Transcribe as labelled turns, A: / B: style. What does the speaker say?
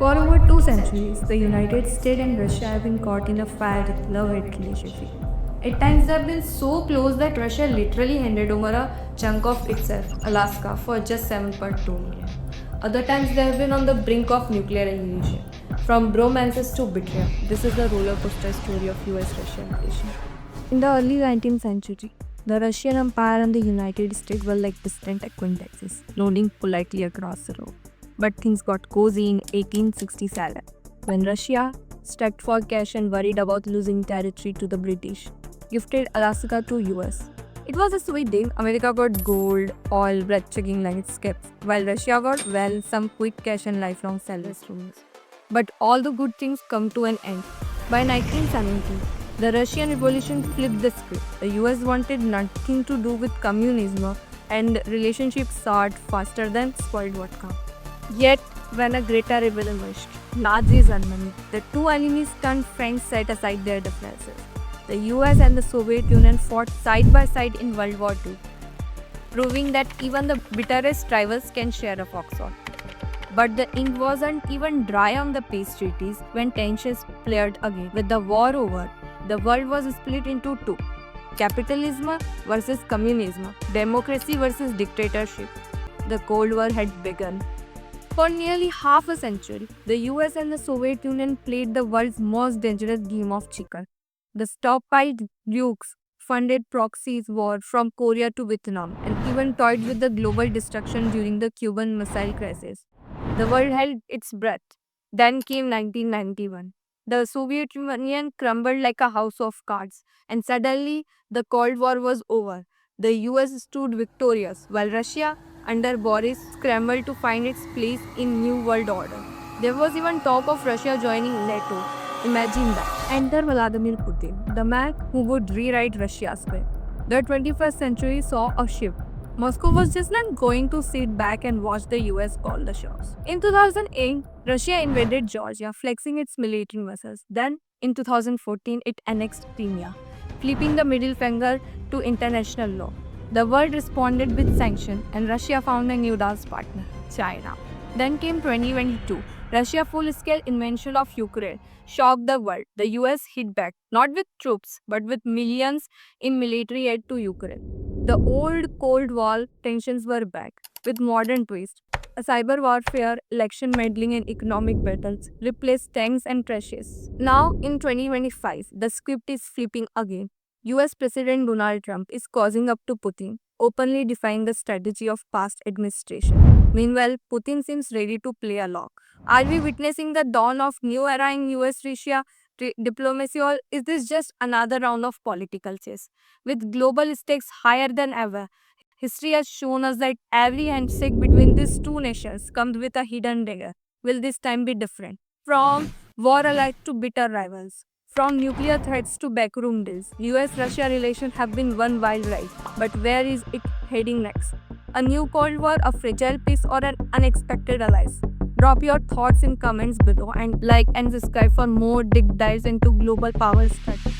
A: For over 2 centuries, the United States and Russia have been caught in a fiery love-hate relationship. At times, they have been so close that Russia literally handed over a chunk of itself, Alaska, for just 7.2 million. Other times, they have been on the brink of nuclear annihilation. From bromances to betrayal, this is the roller coaster story of US-Russia relation. In the early 19th century, the Russian Empire and the United States were like distant acquaintances, nodding politely across the road. But things got cozy in 1867 when Russia, strapped for cash and worried about losing territory to the British, gifted Alaska to US. It was a sweet deal. America got gold, oil, breathtaking landscapes, while Russia got, well, some quick cash and lifelong sellers' rooms. But all the good things come to an end. By 1970, the Russian Revolution flipped the script. The US wanted nothing to do with communism and relationships soared faster than spoiled vodka. Yet, when a greater rebel emerged, Nazis and money, the two enemies turned friends set aside their differences. The US and the Soviet Union fought side by side in World War II, proving that even the bitterest rivals can share a foxhole. But the ink wasn't even dry on the peace treaties when tensions flared again. With the war over, the world was split into two: capitalism versus communism, democracy versus dictatorship. The Cold War had begun. For nearly half a century, the US and the Soviet Union played the world's most dangerous game of chicken. The stockpiled nukes, funded proxies war from Korea to Vietnam, and even toyed with the global destruction during the Cuban Missile Crisis. The world held its breath. Then came 1991. The Soviet Union crumbled like a house of cards, and suddenly the Cold War was over. The US stood victorious, while Russia, under Boris, scrambled to find its place in New World Order. There was even talk of Russia joining NATO. Imagine that. Enter Vladimir Putin, the man who would rewrite Russia's script. The 21st century saw a shift. Moscow was just not going to sit back and watch the US call the shots. In 2008, Russia invaded Georgia, flexing its military muscles. Then, in 2014, it annexed Crimea, flipping the middle finger to international law. The world responded with sanctions, and Russia found a new dance partner, China. Then came 2022. Russia's full-scale invasion of Ukraine shocked the world. The US hit back, not with troops, but with millions in military aid to Ukraine. The old Cold War tensions were back, with modern twists. A cyber warfare, election meddling, and economic battles replaced tanks and trenches. Now, in 2025, the script is flipping again. US President Donald Trump is causing up to Putin, openly defying the strategy of past administration. Meanwhile, Putin seems ready to play along. Are we witnessing the dawn of new era in US-Russia diplomacy, or is this just another round of political chess? With global stakes higher than ever, history has shown us that every handshake between these two nations comes with a hidden dagger. Will this time be different? From war allies to bitter rivals. From nuclear threats to backroom deals, US-Russia relations have been one wild ride. But where is it heading next? A new Cold War, a fragile peace, or an unexpected alliance? Drop your thoughts in comments below and like and subscribe for more deep dives into global power strategy.